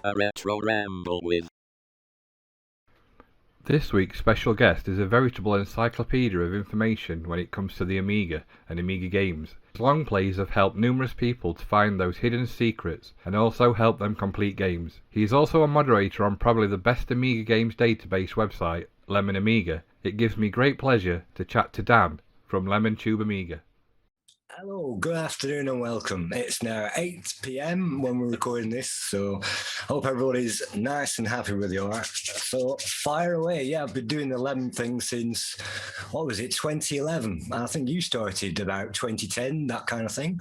A Retro Ramble with. This week's special guest is a veritable encyclopedia of information when it comes to the Amiga and Amiga games. His long plays have helped numerous people to find those hidden secrets and also help them complete games. He is also a moderator on probably the best Amiga games database website, Lemon Amiga. It gives me great pleasure to chat to Dan from Lemon Tube Amiga. Hello, good afternoon and welcome. It's now 8 p.m. when we're recording this, so hope everybody's nice and happy with you all right. So fire away. Yeah, I've been doing the Lemon thing since, 2011? I think you started about 2010, that kind of thing,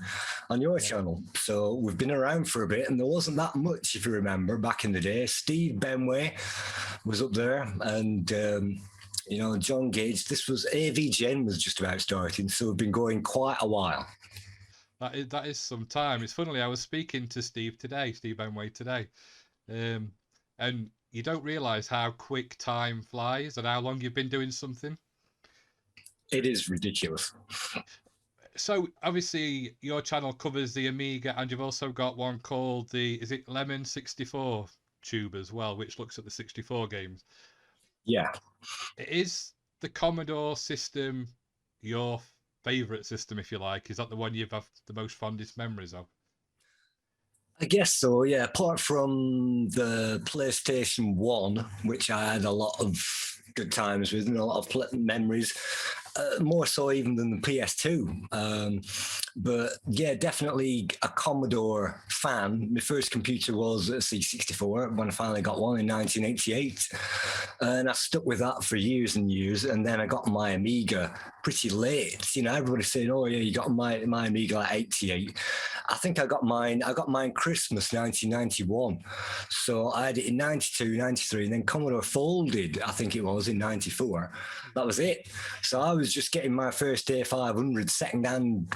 on your channel. So we've been around for a bit, and there wasn't that much, if you remember, back in the day. Steve Benway was up there, and John Gage. This was AV Gen was just about starting, so we've been going quite a while. That is some time. It's funny, I was speaking to Steve Benway today, and you don't realise how quick time flies and how long you've been doing something. It is ridiculous. So obviously your channel covers the Amiga, and you've also got one called is it Lemon 64 Tube as well, which looks at the 64 games. Yeah. Is the Commodore system your favourite system, if you like? Is that the one you've had the most fondest memories of? I guess so, yeah. Apart from the PlayStation 1, which I had a lot of good times with and a lot of memories, more so even than the PS2. But yeah, definitely a Commodore fan. My first computer was a C64 when I finally got one in 1988. And I stuck with that for years and years. And then I got my Amiga pretty late. You know, everybody's saying, oh yeah, you got my Amiga at 88. I think I got mine Christmas 1991. So I had it in 92, 93, and then Commodore folded, I think it was, in 94. That was it. So I was just getting my first A500 second-hand,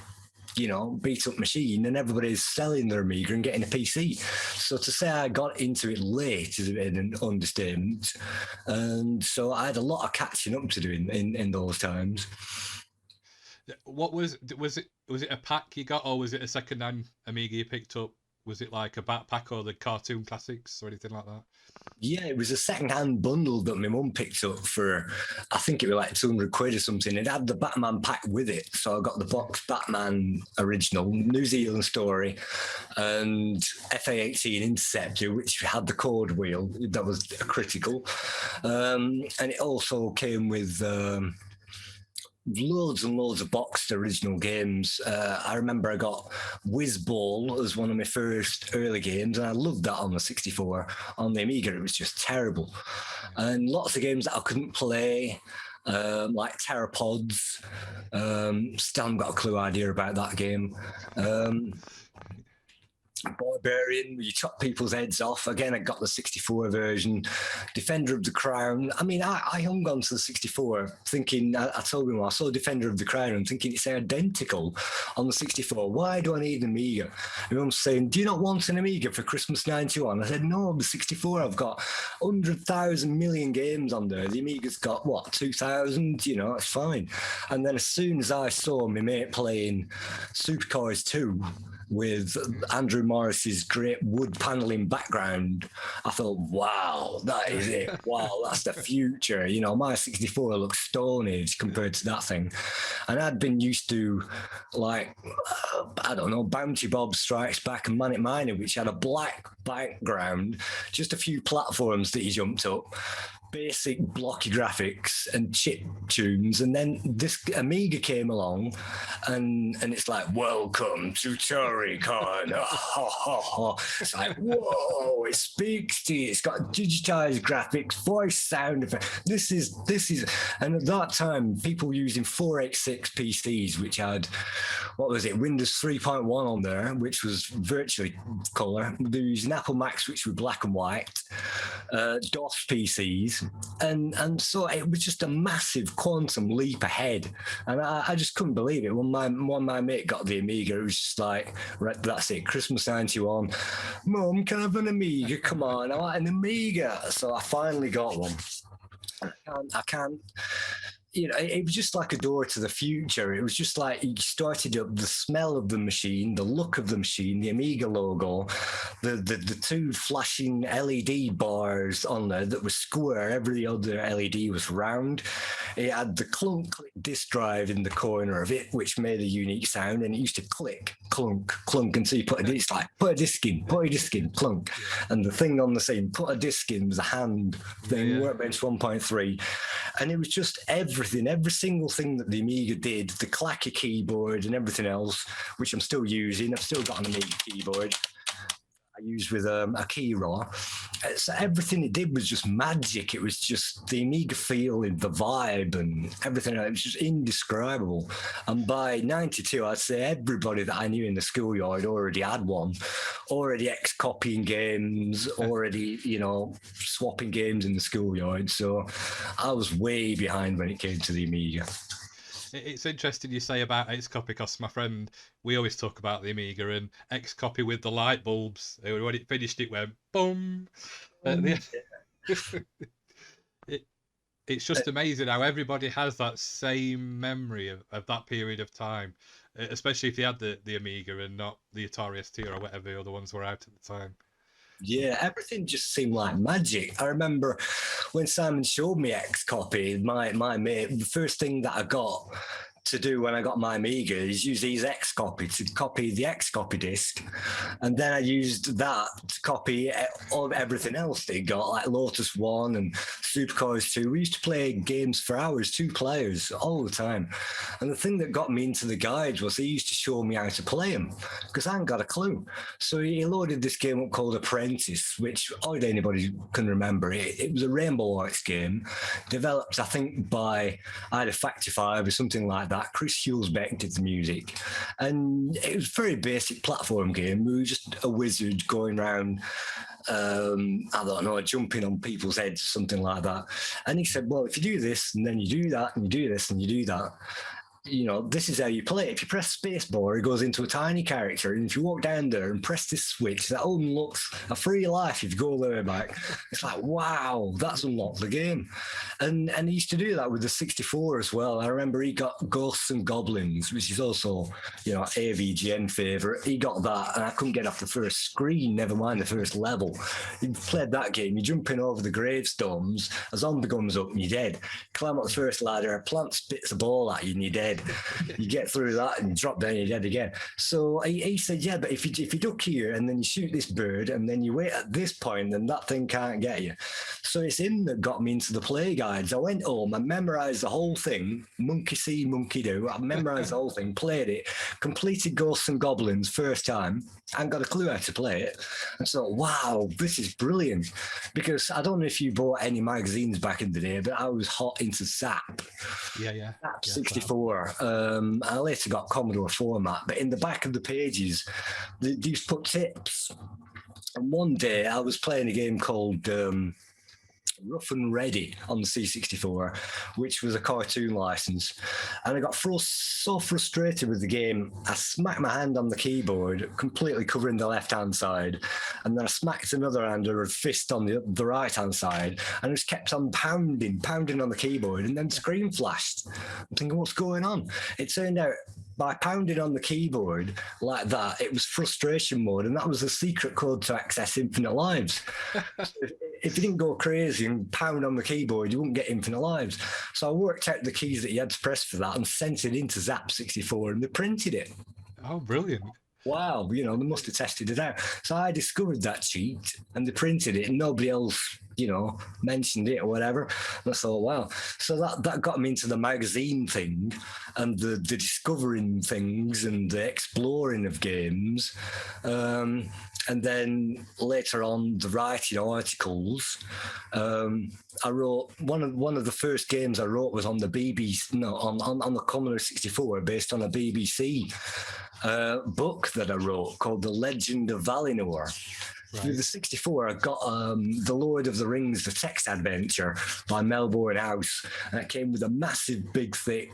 beat up machine, and everybody's selling their Amiga and getting a PC. So to say I got into it late is a bit of an understatement. And so I had a lot of catching up to do in those times. What was it a pack you got, or was it a second-hand Amiga you picked up? Was it like a backpack or the cartoon classics or anything like that? Yeah, it was a second-hand bundle that my mum picked up for, I think it was like 200 quid or something. It had the Batman pack with it. So I got the box Batman original, New Zealand story, and FA-18 Interceptor, which had the cord wheel. That was critical. And it also came with loads and loads of boxed original games. I remember I got Whiz Ball as one of my first early games, and I loved that on the 64. On the Amiga, it was just terrible. And lots of games that I couldn't play, like Pteropods. Still haven't got a clue idea about that game. Barbarian, where you chop people's heads off. Again, I got the 64 version. Defender of the Crown. I mean, I hung on to the 64 thinking, I told him, I saw Defender of the Crown and thinking it's identical on the 64. Why do I need an Amiga? And I'm saying, do you not want an Amiga for Christmas 91? I said, no, the 64, I've got 100,000 million games on there. The Amiga's got, 2,000? It's fine. And then as soon as I saw my mate playing Supercars 2 with Andrew Morris's great wood paneling background, I thought, wow, that is it. Wow, that's the future. My 64 looks Stone Age compared to that thing. And I'd been used to, Bounty Bob Strikes Back and Manic Miner, which had a black background, just a few platforms that you jumped up, basic blocky graphics and chip tunes, and then this Amiga came along, and it's like, welcome to Toricon. It's like, whoa, it speaks to you. It's got digitized graphics, voice, sound effect. This is, and at that time, people using 486 PCs, which had, Windows 3.1 on there, which was virtually color. They were using Apple Macs, which were black and white, DOS PCs. And so it was just a massive quantum leap ahead, and I just couldn't believe it. When my mate got the Amiga, it was just like, right, that's it, Christmas 91. Mum, can I have an Amiga? Come on, I want an Amiga. So I finally got one. I can't you know, it was just like a door to the future. It was just like you started up the smell of the machine, the look of the machine, the Amiga logo, the two flashing LED bars on there that was square. Every other LED was round. It had the clunk disk drive in the corner of it, which made a unique sound, and it used to click, clunk, clunk, and so you put a disc in, clunk, and the thing on the same, put a disc in was a hand thing, Workbench 1.3, and it was just everything, every single thing that the Amiga did, the clacker keyboard and everything else, which I'm still using. I've still got an Amiga keyboard I used with a key raw. So everything it did was just magic. It was just the Amiga feeling, the vibe and everything. It was just indescribable. And by 92, I'd say everybody that I knew in the schoolyard already had one, already X-copying games, already, you know, swapping games in the schoolyard. So I was way behind when it came to the Amiga. It's interesting you say about X-copy, because my friend, we always talk about the Amiga and X-copy with the light bulbs. When it finished, it went boom. It's just amazing how everybody has that same memory of that period of time, especially if they had the Amiga and not the Atari ST or whatever the other ones were out at the time. Yeah, everything just seemed like magic. I remember when Simon showed me X-copy, my mate, the first thing that I got to do when I got my Amiga is use these X-copy to copy the X-copy disc. And then I used that to copy all everything else they got, like Lotus 1 and Supercars 2. We used to play games for hours, 2 players, all the time. And the thing that got me into the guides was he used to show me how to play them, because I hadn't got a clue. So he loaded this game up called Apprentice, which hardly anybody can remember. It was a Rainbow Lights game, developed, I think, by either Factor 5 or something like that. Chris Hulsbeck did the music, and it was a very basic platform game. We were just a wizard going around, I don't know, jumping on people's heads, something like that. And he said, well, if you do this, and then you do that, and you do this, and you do that, you know, this is how you play it. If you press spacebar, it goes into a tiny character, and if you walk down there and press this switch, that unlocks a free life if you go all the way back. It's like, wow, that's unlocked the game. And he used to do that with the 64 as well. I remember he got Ghosts and Goblins, which is also, you know, AVGN favourite. He got that, and I couldn't get off the first screen, never mind the first level. You played that game, you're jumping over the gravestones, a zombie comes up and you're dead. Climb up the first ladder, a plant spits a ball at you and you're dead. You get through that and drop down, you're dead again. So he said, yeah, but if you duck here and then you shoot this bird and then you wait at this point, then that thing can't get you. So it's him that got me into the play guides. I went home and memorized the whole thing, monkey see, monkey do. I memorized the whole thing, played it, completed Ghosts and Goblins first time, and got a clue how to play it. And so, wow, this is brilliant. Because I don't know if you bought any magazines back in the day, but I was hot into Zap. Yeah. Zap 64. I later got Commodore format, but in the back of the pages, they used to put tips. And one day I was playing a game called Rough and Ready on the C64, which was a cartoon license. And I got so frustrated with the game, I smacked my hand on the keyboard, completely covering the left-hand side. And then I smacked another hand or a fist on the right-hand side, and just kept on pounding on the keyboard, and then the screen flashed. I'm thinking, what's going on? It turned out by pounding on the keyboard like that, it was frustration mode, and that was the secret code to access infinite lives. If you didn't go crazy and pound on the keyboard, you wouldn't get infinite lives. So I worked out the keys that you had to press for that and sent it into Zap 64, and they printed it. Oh, brilliant. Wow, you know, they must have tested it out. So I discovered that cheat, and they printed it, and nobody else, you know, mentioned it or whatever. And I thought, wow. So that got me into the magazine thing and the discovering things and the exploring of games. And then later on, the writing articles. I wrote one of the first games I wrote was on the BBC, on the Commodore 64, based on a BBC book that I wrote called The Legend of Valinor. Right. With the 64, I got The Lord of the Rings, The Text Adventure by Melbourne House. And it came with a massive, big, thick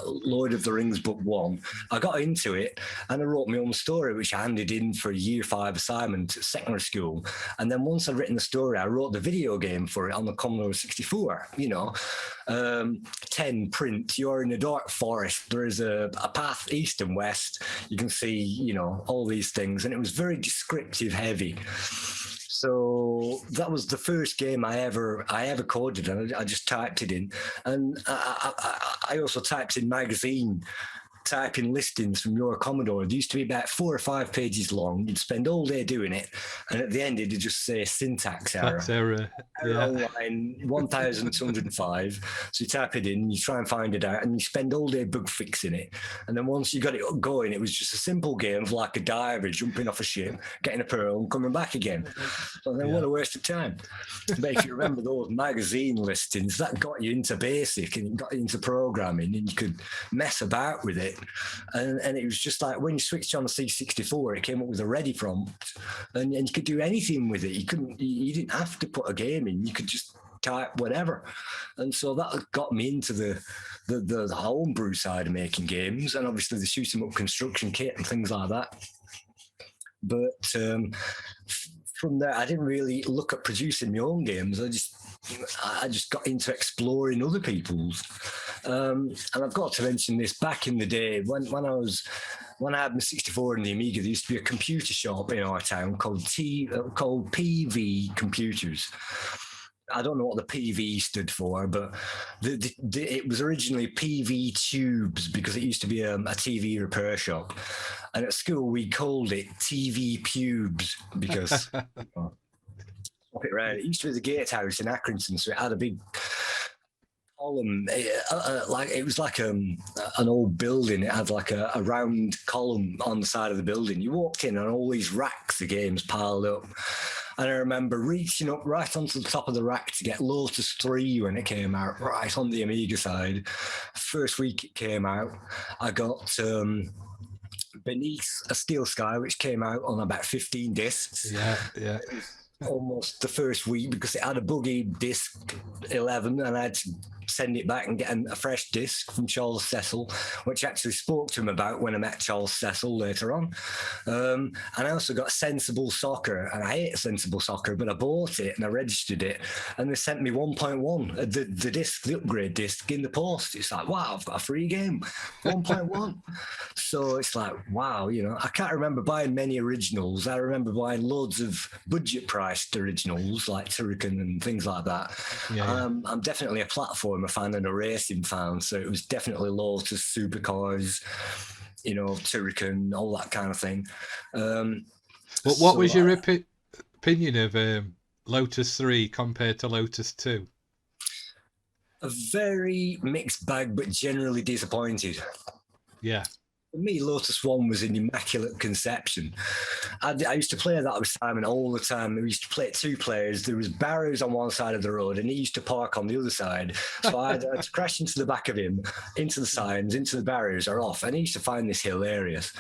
Lord of the Rings Book 1. I got into it, and I wrote my own story, which I handed in for a Year 5 assignment at secondary school. And then once I'd written the story, I wrote the video game for it on the Commodore 64, you know. 10 print, you're in a dark forest. There is a path east and west. You can see, you know, all these things. And it was very descriptive heavy. So that was the first game I ever coded, and I just typed it in. And I also typed in magazine, typing listings from your Commodore. It used to be about 4 or 5 pages long. You'd spend all day doing it, and at the end it'd just say syntax error. Yeah. Line 1205. So you type it in, you try and find it out, and you spend all day bug fixing it. And then once you got it going, it was just a simple game of like a diver jumping off a ship, getting a pearl, and coming back again. So then what a waste of time. But if you remember those magazine listings, that got you into BASIC and got you into programming, and you could mess about with it. And it was just like when you switched on a C64, it came up with a ready prompt, and you could do anything with it. You didn't have to put a game in. You could just type whatever. And so that got me into the homebrew side of making games, and obviously the shoot 'em up construction kit and things like that. But from there, I didn't really look at producing my own games. I just got into exploring other people's. And I've got to mention this, back in the day when I had my 64 and the Amiga, there used to be a computer shop in our town called PV Computers. I don't know what the PV stood for, but it was originally PV Tubes, because it used to be a TV repair shop. And at school, we called it TV Pubes because swap it around. It used to be the gatehouse in Accrington, so it had a big column, like it was like an old building. It had like a round column on the side of the building. You walked in and all these racks of games piled up. And I remember reaching up right onto the top of the rack to get Lotus 3 when it came out, right on the Amiga side. First week it came out, I got Beneath a Steel Sky, which came out on about 15 discs. Yeah. Almost the first week, because it had a buggy disc 11, and I had to send it back and get a fresh disc from Charles Cecil, which I actually spoke to him about when I met Charles Cecil later on. And I also got Sensible Soccer, and I hate Sensible Soccer, but I bought it and I registered it, and they sent me 1.1, the disc, the upgrade disc, in the post. It's like, wow, I've got a free game, 1.1. So it's like, wow, you know, I can't remember buying many originals. I remember buying loads of budget priced originals like Turrican and things like that. I'm definitely a platformer fan and a racing fan, so it was definitely Lotus, Supercars, you know, Turrican, all that kind of thing. What was your opinion of Lotus 3 compared to Lotus 2? A very mixed bag, but generally disappointed. Yeah. For me, Lotus 1 was an immaculate conception. I used to play that with Simon all the time. We used to play it 2 players. There was barrows on one side of the road, and he used to park on the other side. So I had to crash into the back of him, into the signs, into the barriers, or off. And he used to find this hilarious.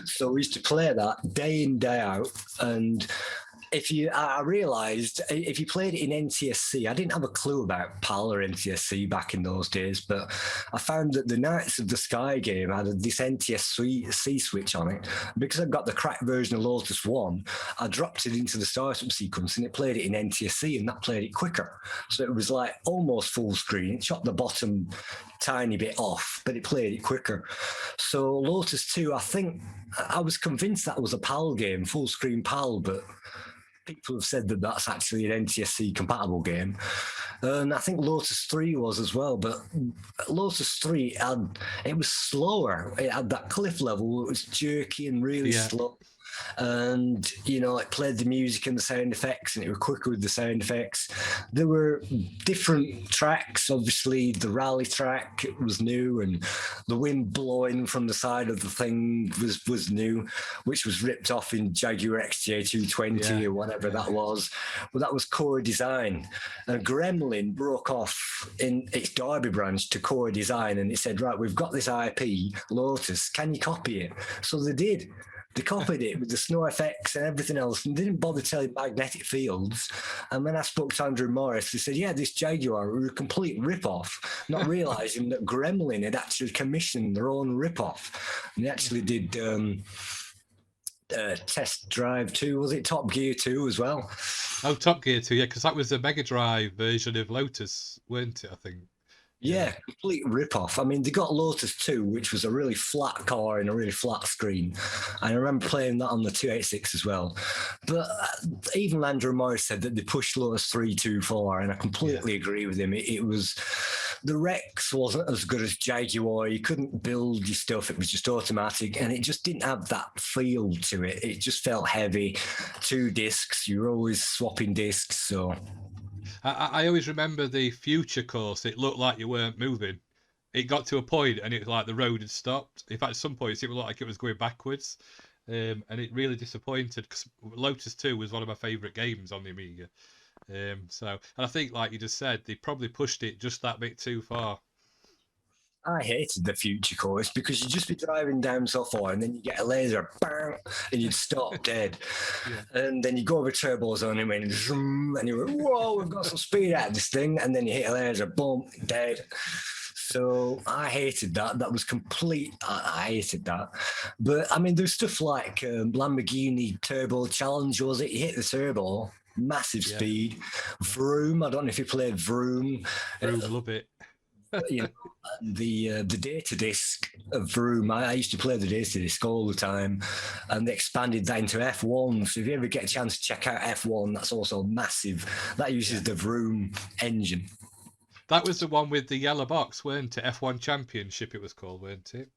So we used to play that day in, day out. And I realised if you played it in NTSC, I didn't have a clue about PAL or NTSC back in those days, but I found that the Knights of the Sky game had this NTSC switch on it. Because I got the cracked version of Lotus 1, I dropped it into the startup sequence and it played it in NTSC, and that played it quicker. So it was like almost full screen. It chopped the bottom tiny bit off, but it played it quicker. So Lotus 2, I think I was convinced that was a PAL game, full screen PAL, but people have said that that's actually an NTSC compatible game. And I think Lotus 3 was as well, but Lotus 3 it was slower. It had that cliff level. It was jerky and really slow. And, you know, it played the music and the sound effects, and it was quicker with the sound effects. There were different tracks. Obviously, the rally track was new, and the wind blowing from the side of the thing was new, which was ripped off in Jaguar XJ220 or whatever that was. But that was Core Design. And Gremlin broke off in its Derby branch to Core Design, and it said, right, we've got this IP, Lotus, can you copy it? So they did. They copied it with the snow effects and everything else, and didn't bother telling magnetic fields. And when I spoke to Andrew Morris, they said, yeah, this Jaguar was a complete rip-off, not realising that Gremlin had actually commissioned their own rip-off. And they actually did Test Drive 2, was it? Top Gear 2 as well. Oh, Top Gear 2, yeah, because that was the Mega Drive version of Lotus, weren't it, I think? Yeah, complete rip-off. I mean, they got Lotus 2, which was a really flat car and a really flat screen. And I remember playing that on the 286 as well. But even Andrew Morris said that they pushed Lotus 3 too far, and I completely agree with him. It was... The Rex wasn't as good as Jaguar. You couldn't build your stuff. It was just automatic, and it just didn't have that feel to it. It just felt heavy. 2 discs. You were always swapping discs, so... I always remember the future course. It looked like you weren't moving. It got to a point and it was like the road had stopped. In fact, at some points it looked like it was going backwards. And it really disappointed because Lotus 2 was one of my favourite games on the Amiga. And I think, like you just said, they probably pushed it just that bit too far. I hated the future course because you'd just be driving down so far and then you get a laser, bang, and you'd stop dead. And then you go over turbo zone and zoom, and you were, whoa, we've got some speed out of this thing. And then you hit a laser, boom, dead. So I hated that. That was complete. I hated that. But I mean, there's stuff like Lamborghini Turbo Challenge, was it? You hit the turbo, massive speed. Vroom, I don't know if you played Vroom. Vroom, love it. You know, the data disc of Vroom, I used to play the data disc all the time, and they expanded that into F1. So if you ever get a chance to check out F1, that's also massive. That uses the Vroom engine. That was the one with the yellow box, weren't it? F1 Championship it was called, weren't it?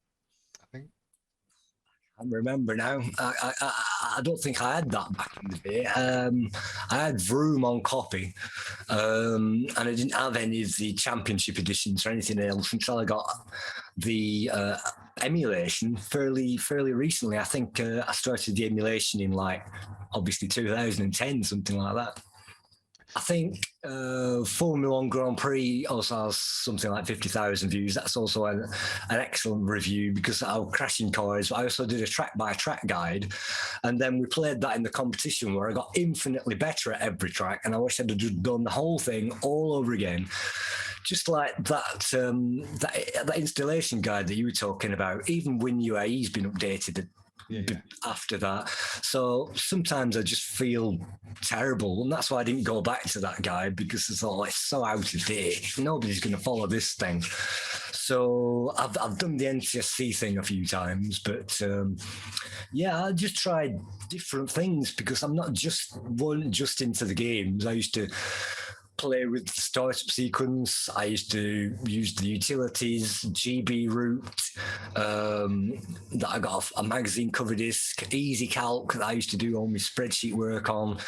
I think. I remember now. I don't think I had that back in the day. I had Vroom on copy, and I didn't have any of the championship editions or anything else until I got the emulation fairly recently. I think I started the emulation in obviously 2010, something like that. I think Formula One Grand Prix also has something like 50,000 views. That's also an excellent review because I was crashing cars. I also did a track-by-track guide, and then we played that in the competition where I got infinitely better at every track, and I wish I'd have done the whole thing all over again. Just like that installation guide that you were talking about, even WinUAE's been updated after that. So sometimes I just feel terrible, and that's why I didn't go back to that guide, because I thought, it's so out of date. Nobody's going to follow this thing. So I've done the NTSC thing a few times, but I just tried different things because I'm not just into the games. I used to play with the startup sequence. I used to use the utilities, GB root, that I got off a magazine cover disc, Easy Calc that I used to do all my spreadsheet work on,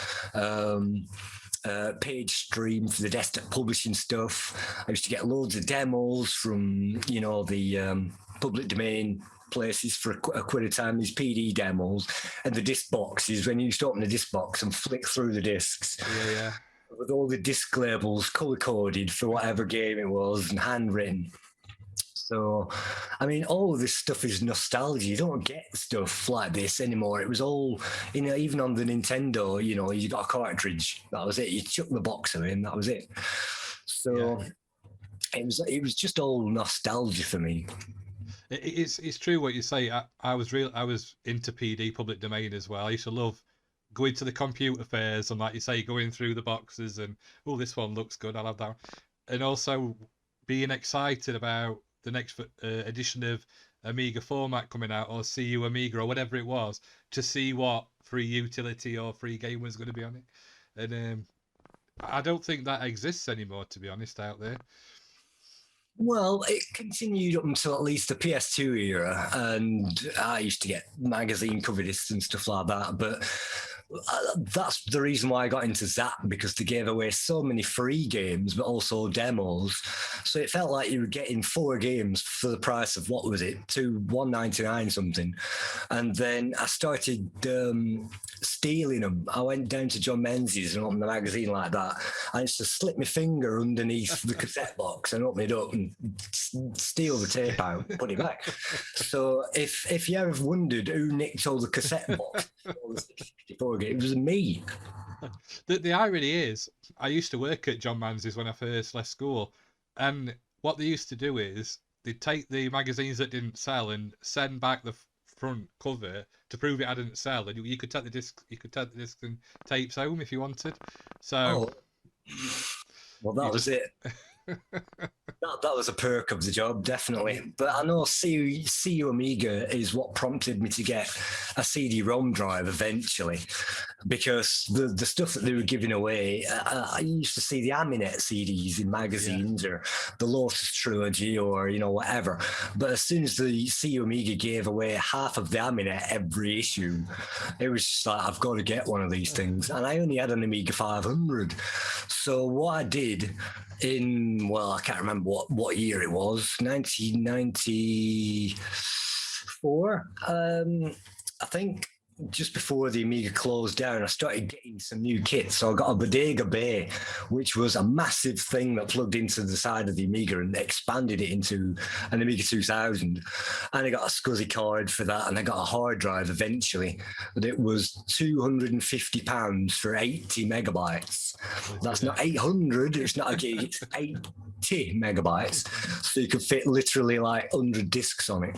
Page Stream for the desktop publishing stuff. I used to get loads of demos from, the public domain places for a quid a time, these PD demos, and the disc boxes, when you used to open the disc box and flick through the discs. With all the disc labels color-coded for whatever game it was and handwritten. So, I mean, all of this stuff is nostalgia. You don't get stuff like this anymore. It was all, even on the Nintendo, you got a cartridge. That was it. You chuck the box in, that was it. So it was just all nostalgia for me. It's true what you say. I was into PD, public domain as well. I used to love going to the computer fairs and, like you say, going through the boxes and, oh, this one looks good, I'll have that. And also being excited about the next edition of Amiga format coming out, or CU Amiga, or whatever it was, to see what free utility or free game was going to be on it. And I don't think that exists anymore, to be honest, out there. Well, it continued up until at least the PS2 era, and I used to get magazine cover discs and stuff like that, but that's the reason why I got into Zap, because they gave away so many free games, but also demos. So it felt like you were getting 4 games for the price of, what was it, $1.99 something. And then I started stealing them. I went down to John Menzies and opened the magazine like that. I used to slip my finger underneath the cassette box and open it up and steal the tape out and put it back. So if you ever wondered who nicked all the cassette box, it was me. The irony is, I used to work at John Manzi's when I first left school, and what they used to do is they'd take the magazines that didn't sell and send back the front cover to prove it hadn't sell, and you could take the discs and tapes home if you wanted. So, well, that was it. That was a perk of the job, definitely. But I know CU Amiga is what prompted me to get a CD-ROM drive eventually, because the stuff that they were giving away, I used to see the Aminet CDs in magazines or the Lotus trilogy or, whatever. But as soon as the CU Amiga gave away half of the Aminet every issue, it was just like, I've got to get one of these things. And I only had an Amiga 500. So what I did I can't remember what year it was, 1994, I think. Just before the Amiga closed down, I started getting some new kits. So I got a Bodega Bay, which was a massive thing that plugged into the side of the Amiga and expanded it into an Amiga 2000. And I got a SCSI card for that, and I got a hard drive eventually. But it was £250 for 80 megabytes. That's not 800, it's not a gig, it's 80 megabytes. So you could fit literally like 100 discs on it.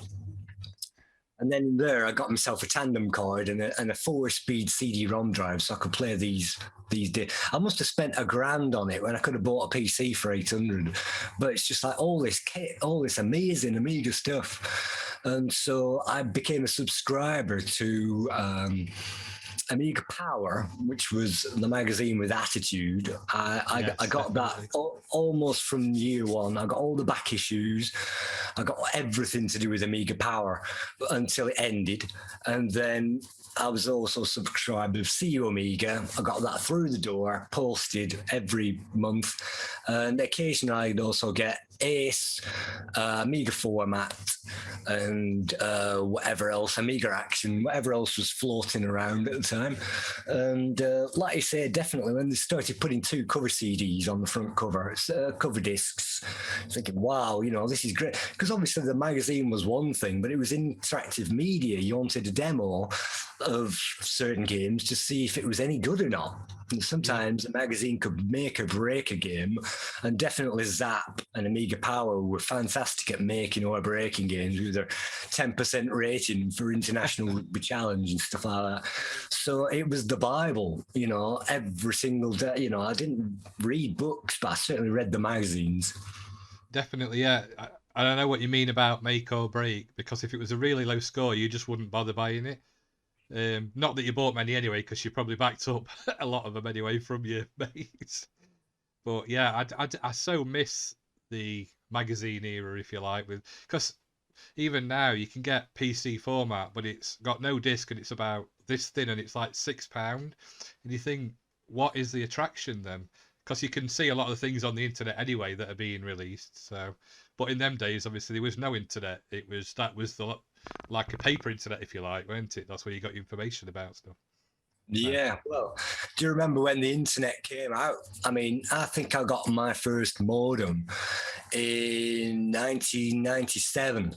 And then there, I got myself a tandem card and a 4-speed CD-ROM drive, so I could play these. I must have spent £1,000 on it when I could have bought a PC for 800. But it's just like all this kit, all this amazing Amiga stuff, and so I became a subscriber to Amiga Power, which was the magazine with attitude. I got that almost from year one. I got all the back issues. I got everything to do with Amiga Power until it ended. And then I was also subscribed with CU Amiga. I got that through the door, posted every month. And occasionally I'd also get Ace, Amiga Format, and whatever else, Amiga Action, whatever else was floating around at the time. And like I say, definitely when they started putting 2 cover CDs on the front cover, cover discs, thinking, wow, this is great. Because obviously the magazine was one thing, but it was interactive media. You wanted a demo of certain games to see if it was any good or not. And sometimes a magazine could make or break a game, and definitely Zap and Amiga Power were fantastic at making or breaking games with their 10% rating for International Rugby Challenge and stuff like that. So it was the Bible, every single day. I didn't read books, but I certainly read the magazines. Definitely, yeah. I don't know what you mean about make or break, because if it was a really low score, you just wouldn't bother buying it. Not that you bought many anyway, because you probably backed up a lot of them anyway from your mates. But yeah, I so miss the magazine era, if you like, because even now you can get PC format, but it's got no disc and it's about this thin and it's like £6. And you think, what is the attraction then? Because you can see a lot of the things on the internet anyway that are being released. So, but in them days, obviously there was no internet. That was like a paper internet, if you like, weren't it? That's where you got your information about stuff. Yeah, well, do you remember when the internet came out? I mean, I think I got my first modem in 1997,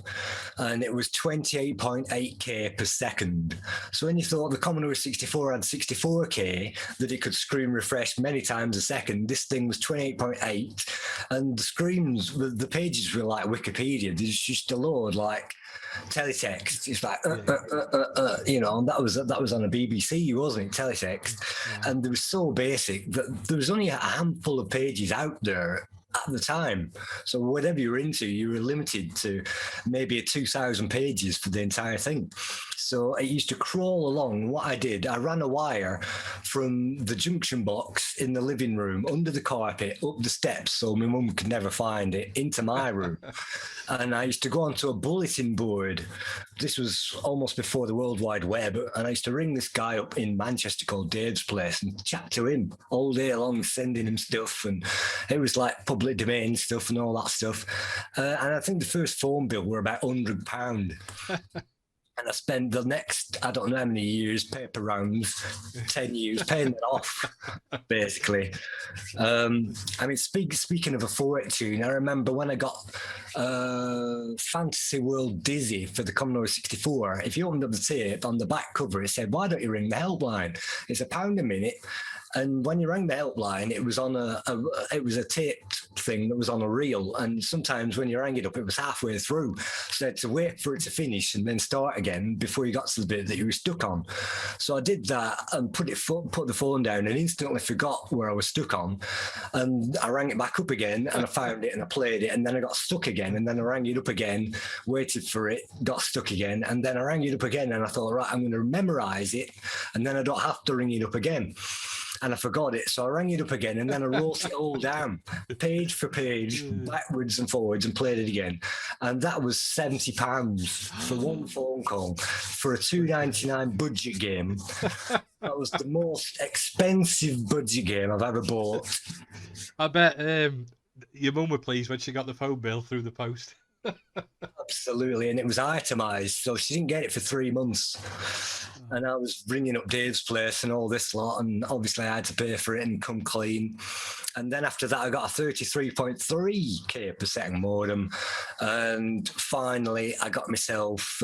and it was 28.8k per second. So when you thought the Commodore 64 had 64k, that it could screen refresh many times a second, this thing was 28.8, and the screens, the pages were like Wikipedia. There's just a load like teletext. It's like and that was on a BBC, wasn't it? Teletext. And they were so basic that there was only a handful of pages out there at the time. So whatever you were into, you were limited to maybe 2,000 pages for the entire thing. So it used to crawl along. What I did, I ran a wire from the junction box in the living room under the carpet up the steps so my mum could never find it into my room. And I used to go onto a bulletin board. This was almost before the World Wide Web. And I used to ring this guy up in Manchester called Dave's Place and chat to him all day long, sending him stuff. And it was like public domain stuff and all that stuff. And I think the first phone bill were about £100. And I spent the next, I don't know how many years, paper rounds, 10 years, paying it off, basically. I mean, speaking of a fortune, I remember when I got Fantasy World Dizzy for the Commodore 64, if you opened up the tape, on the back cover, it said, why don't you ring the helpline? It's £1 a minute. And when you rang the helpline, it was on it was a taped thing that was on a reel. And sometimes when you rang it up, it was halfway through. So you had to wait for it to finish and then start again before you got to the bit that you were stuck on. So I did that and put the phone down and instantly forgot where I was stuck on. And I rang it back up again and I found it and I played it, and then I got stuck again, and then I rang it up again, waited for it, got stuck again, and then I rang it up again and I thought, right, I'm going to memorize it and then I don't have to ring it up again. And I forgot it, so I rang it up again, and then I wrote it all down, page for page, backwards and forwards, and played it again. And that was £70 for one phone call for a $2.99 budget game. That was the most expensive budget game I've ever bought. I bet your mum were pleased when she got the phone bill through the post. Absolutely, and it was itemised, so she didn't get it for 3 months. And I was ringing up Dave's place and all this lot, and obviously I had to pay for it and come clean. And then after that, I got a 33.3k per second modem, and finally I got myself.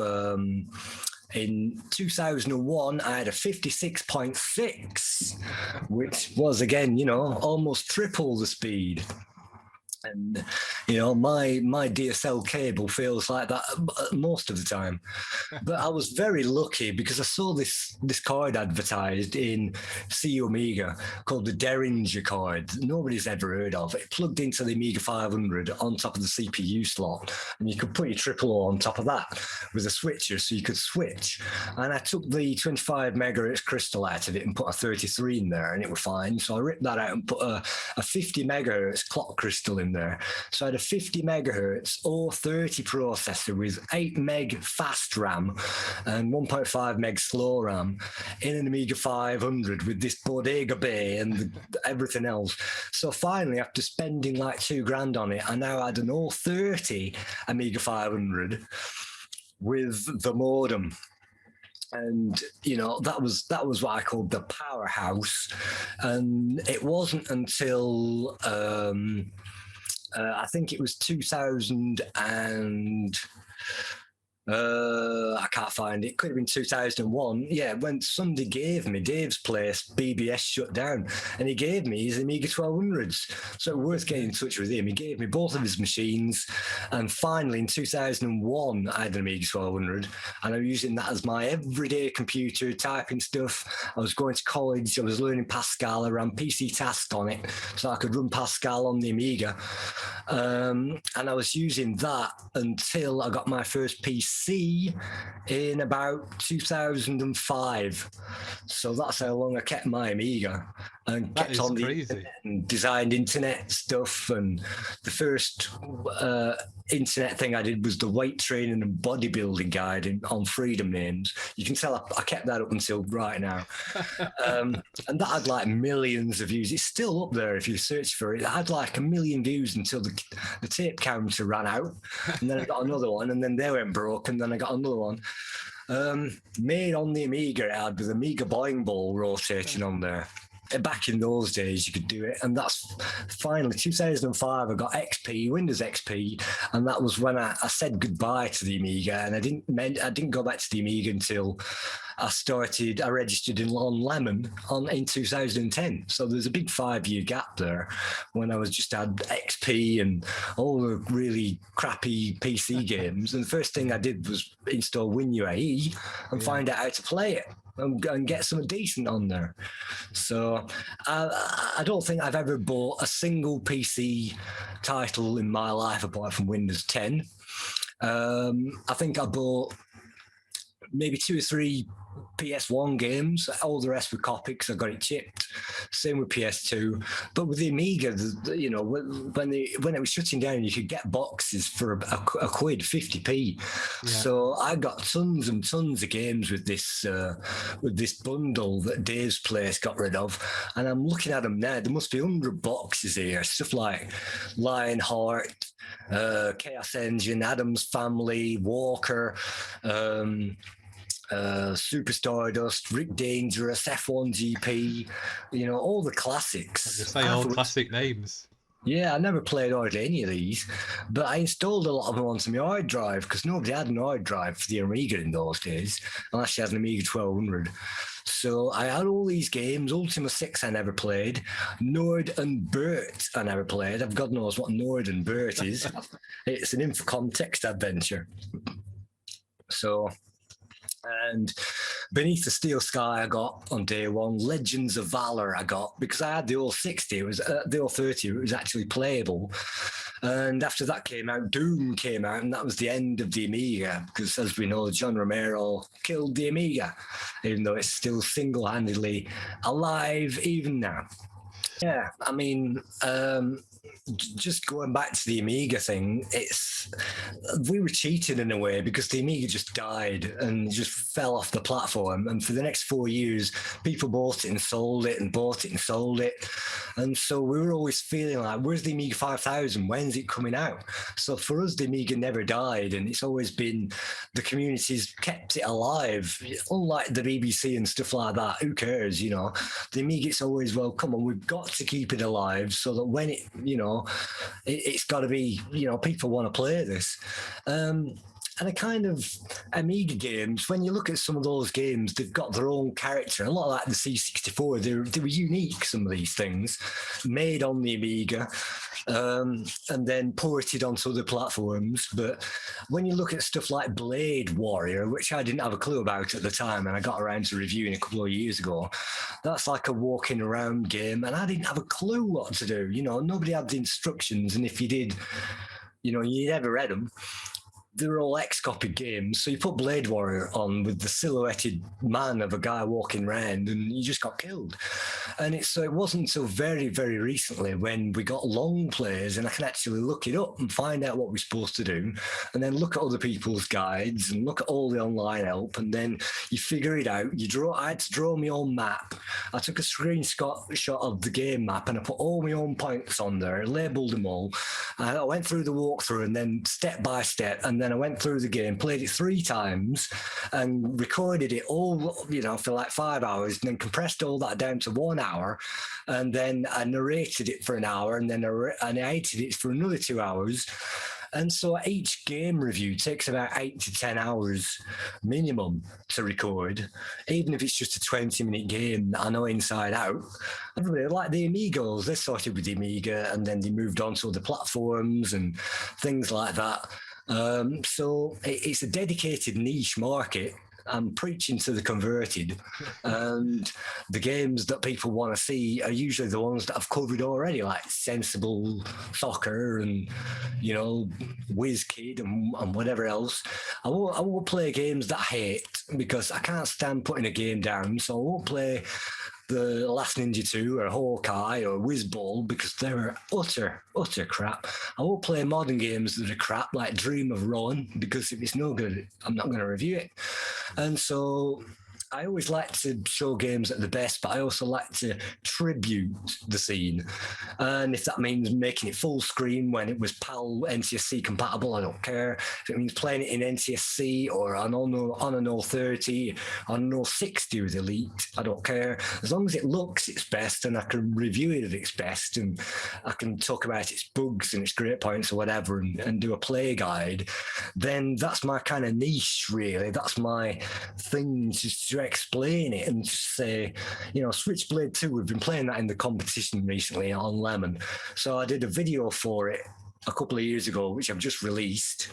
In 2001, I had a 56.6, which was, again, you know, almost triple the speed. And, you know, my DSL cable feels like that most of the time. But I was very lucky because I saw this card advertised in CU Amiga called the Derringer card. Nobody's ever heard of it. Plugged into the Amiga 500 on top of the CPU slot. And you could put your triple O on top of that with a switcher so you could switch. And I took the 25 megahertz crystal out of it and put a 33 in there, and it was fine. So I ripped that out and put a 50 megahertz clock crystal in there. So I had a 50 megahertz or 30 processor with 8 meg fast RAM and 1.5 meg slow RAM in an Amiga 500 with this Bodega Bay and everything else. So finally, after spending like $2,000 on it, I now had an 030 Amiga 500 with the modem. And, you know, that was what I called the powerhouse. And it wasn't until I think it was 2000 and I can't find it. Could have been 2001. Yeah, when somebody gave me Dave's place, BBS shut down, and he gave me his Amiga 1200s. So it was worth getting in touch with him. He gave me both of his machines, and finally in 2001, I had an Amiga 1200, and I was using that as my everyday computer, typing stuff. I was going to college. I was learning Pascal. I ran PC Task on it, so I could run Pascal on the Amiga, and I was using that until I got my first PC in about 2005. So that's how long I kept my Amiga and kept on the internet and designed internet stuff. And the first internet thing I did was the weight training and bodybuilding guide on Freedom Names. You can tell I kept that up until right now. And that had like millions of views. It's still up there if you search for it. It had like 1 million views until the tape counter ran out. And then I got another one, and then they went broke, and then I got another one. Made on the Amiga, it had with Amiga boing ball rotating on there. Back in those days, you could do it, and that's finally 2005. I got XP, Windows XP, and that was when I said goodbye to the Amiga. And I didn't go back to the Amiga until I registered on Lemon in 2010. So there's a big 5-year gap there when I was just had XP and all the really crappy PC games. And the first thing I did was install WinUAE and find out how to play it and get something decent on there. So I don't think I've ever bought a single PC title in my life apart from Windows 10. I think I bought maybe 2 or 3 PS1 games. All the rest were copied because I got it chipped. Same with PS2. But with the Amiga, you know, when it was shutting down, you could get boxes for a quid, 50p. Yeah. So I got tons and tons of games with this bundle that Dave's place got rid of. And I'm looking at them now. There must be 100 boxes here. Stuff like Lionheart, Chaos Engine, Addams Family, Walker, Super Stardust, Rick Dangerous, F1 GP, you know, all the classics. You say all classic names. Yeah, I never played hardly any of these, but I installed a lot of them onto my hard drive because nobody had an hard drive for the Amiga in those days, unless you had an Amiga 1200. So I had all these games. Ultima 6 I never played. Nord and Bert I never played. God knows what Nord and Bert is. It's an Infocom text adventure. So, and Beneath the Steel Sky I got on day one. Legends of Valor I got because I had the old 60. It was the old 30. It was actually playable. And after that came out, Doom came out, and that was the end of the Amiga because, as we know, John Romero killed the Amiga, even though it's still single-handedly alive even now. Yeah, I mean, just going back to the Amiga thing, we were cheated in a way because the Amiga just died and just fell off the platform. And for the next 4 years, people bought it and sold it and bought it and sold it. And so we were always feeling like, where's the Amiga 5000? When's it coming out? So for us, the Amiga never died, and it's always been, the community's kept it alive. Unlike the BBC and stuff like that, who cares, you know? The Amiga's always, well, come on, we've got to keep it alive so that when it, you know, it's got to be, you know, people want to play this. And a kind of Amiga games, when you look at some of those games, they've got their own character. A lot like the C64, they were unique, some of these things, made on the Amiga, and then ported onto other platforms. But when you look at stuff like Blade Warrior, which I didn't have a clue about at the time, and I got around to reviewing a couple of years ago, that's like a walking around game, and I didn't have a clue what to do. You know, nobody had the instructions, and if you did, you know, you never read them. They were all X-copied games. So you put Blade Warrior on with the silhouetted man of a guy walking around and you just got killed. And so it wasn't until very, very recently when we got long plays and I can actually look it up and find out what we're supposed to do and then look at other people's guides and look at all the online help and then you figure it out. I had to draw my own map. I took a screenshot of the game map and I put all my own points on there, labelled them all. I went through the walkthrough and then step by step, and then I went through the game, played it 3 times and recorded it all, you know, for like 5 hours and then compressed all that down to 1 hour. And then I narrated it for an hour and then I edited it for another 2 hours. And so each game review takes about 8 to 10 hours minimum to record, even if it's just a 20-minute game that I know inside out. Everybody, like the Amigos, they started with the Amiga and then they moved on to other platforms and things like that. So it's a dedicated niche market. I'm preaching to the converted, and the games that people want to see are usually the ones that I've covered already, like Sensible Soccer and, you know, WizKid and whatever else. I won't play games that I hate because I can't stand putting a game down, so I won't play The Last Ninja 2 or Hawkeye or Whizball because they're utter crap. I won't play modern games that are crap like Dream of Ron because if it's no good, I'm not going to review it. And so I always like to show games at the best, but I also like to tribute the scene. And if that means making it full screen when it was PAL NTSC compatible, I don't care. If it means playing it in NTSC or on an 030, on an 060 with Elite, I don't care. As long as it looks its best and I can review it at its best and I can talk about its bugs and its great points or whatever and do a play guide, then that's my kind of niche, really. That's my thing, just to explain it and just say, you know, Switchblade 2, we've been playing that in the competition recently on Lemon. So I did a video for it a couple of years ago, which I've just released,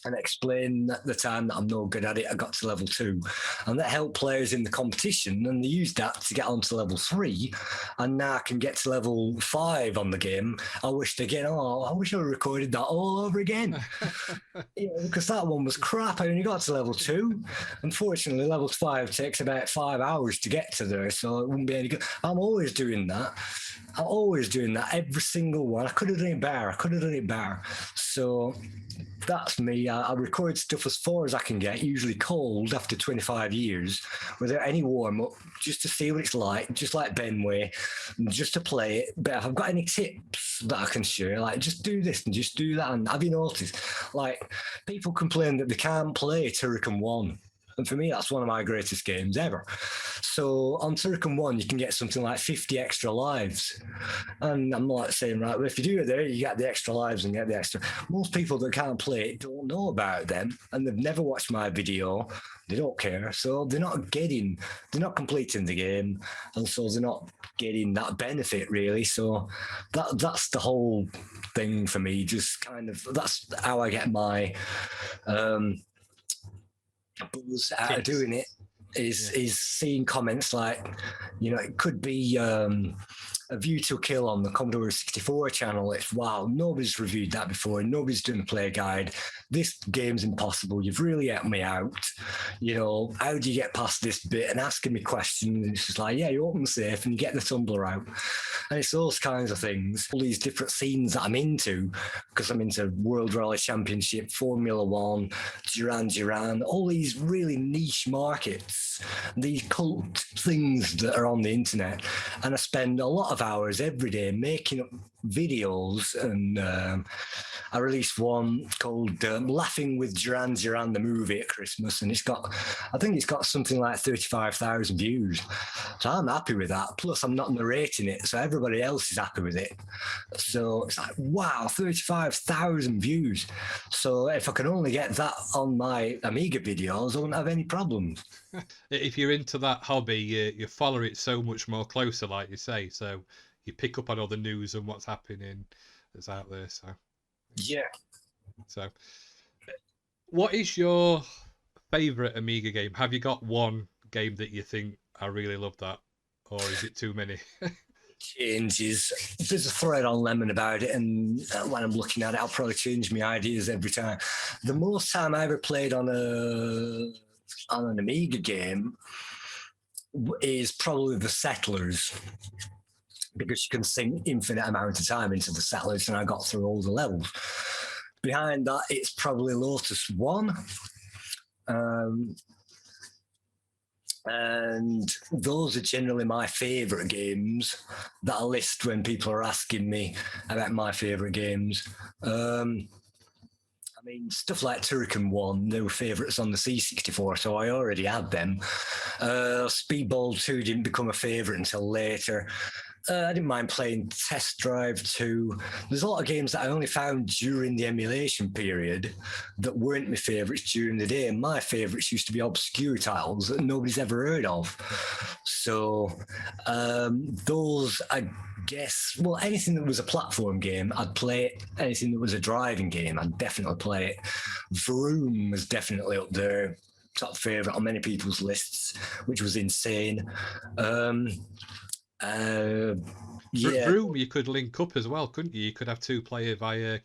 and explain at the time that I'm no good at it. I got to level 2, and that helped players in the competition, and they used that to get on to level 3, and now I can get to level 5 on the game. I wish I recorded that all over again. You know, because that one was crap. I only got to level 2. Unfortunately, level 5 takes about 5 hours to get to there, so it wouldn't be any good. I'm always doing that. Every single one. I could have done it better. So that's me. I record stuff as far as I can get, usually cold after 25 years, without any warm-up, just to see what it's like, just like Benway, just to play it. But if I've got any tips that I can share, like just do this and just do that, and have you noticed, like, people complain that they can't play Turrican 1. And for me, that's one of my greatest games ever. So on Turrican 1, you can get something like 50 extra lives. And I'm like saying, right, well, if you do it there, you get the extra lives and get the extra. Most people that can't play it don't know about them, and they've never watched my video. They don't care. So they're not completing the game. And so they're not getting that benefit, really. So that's the whole thing for me. Just kind of, that's how I get my buzz out of doing it, is seeing comments like, it could be a View to Kill on the Commodore 64 channel. It's, wow, nobody's reviewed that before. Nobody's done a play guide. This game's impossible. You've really helped me out. How do you get past this bit? And asking me questions. And it's just like, yeah, you open safe and you get the tumbler out. And it's those kinds of things. All these different scenes that I'm into, because I'm into World Rally Championship, Formula One, Duran, all these really niche markets, these cult things that are on the internet. And I spend a lot of hours every day making up videos, and I released one called Laughing with Duran the movie at Christmas, and I think it's got something like 35,000 views. So I'm happy with that. Plus I'm not narrating it, so everybody else is happy with it. So it's like, wow, 35,000 views. So if I can only get that on my Amiga videos, I won't have any problems. If you're into that hobby, you follow it so much more closer, like you say. So you pick up on all the news and what's happening that's out there. So yeah. So, what is your favorite Amiga game? Have you got one game that you think, I really love that, or is it too many? Changes. There's a thread on Lemon about it, and when I'm looking at it, I'll probably change my ideas every time. The most time I ever played on an Amiga game is probably the Settlers, because you can sink infinite amount of time into the Settlers, and I got through all the levels. Behind that, it's probably Lotus 1. And those are generally my favourite games that I list when people are asking me about my favourite games. I mean, stuff like Turrican 1, they were favourites on the C64, so I already had them. Speedball 2 didn't become a favourite until later. I didn't mind playing Test Drive 2. There's a lot of games that I only found during the emulation period that weren't my favourites during the day. And my favourites used to be obscure titles that nobody's ever heard of. So those, I guess, well, anything that was a platform game, I'd play it. Anything that was a driving game, I'd definitely play it. Vroom was definitely up there, top favourite on many people's lists, which was insane. Yeah. Vroom, you could link up as well, couldn't you? You could have two player via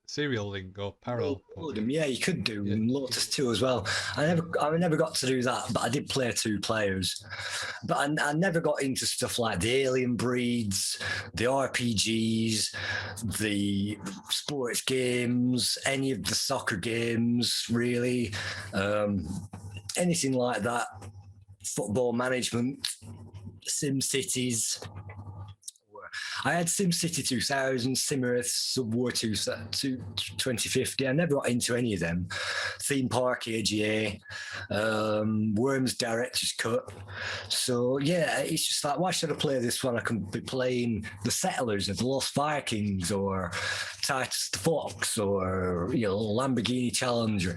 serial link or parallel. Yeah, you could do Lotus 2 as well. I never got to do that, but I did play 2 players. But I never got into stuff like the Alien Breeds, the RPGs, the sports games, any of the soccer games, really. Anything like that. Football management, SimCities. I had SimCity 2000, SimEarth, Subwar 2050. I never got into any of them. Theme Park, AGA, Worms Director's Cut. So, yeah, it's just like, why should I play this when I can be playing the Settlers of the Lost Vikings or Titus the Fox or, Lamborghini Challenger.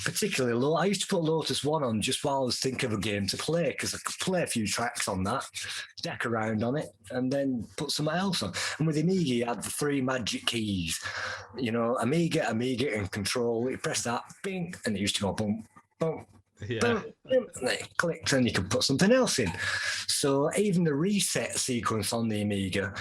Particularly, I used to put Lotus 1 on just while I was thinking of a game to play, because I could play a few tracks on that, deck around on it, and then put something else on. And with Amiga, you had the 3 magic keys, Amiga, and Control. You press that, bing, and it used to go boom, boom, Yeah. boom, boom, and then it clicked, and you could put something else in. So even the reset sequence on the Amiga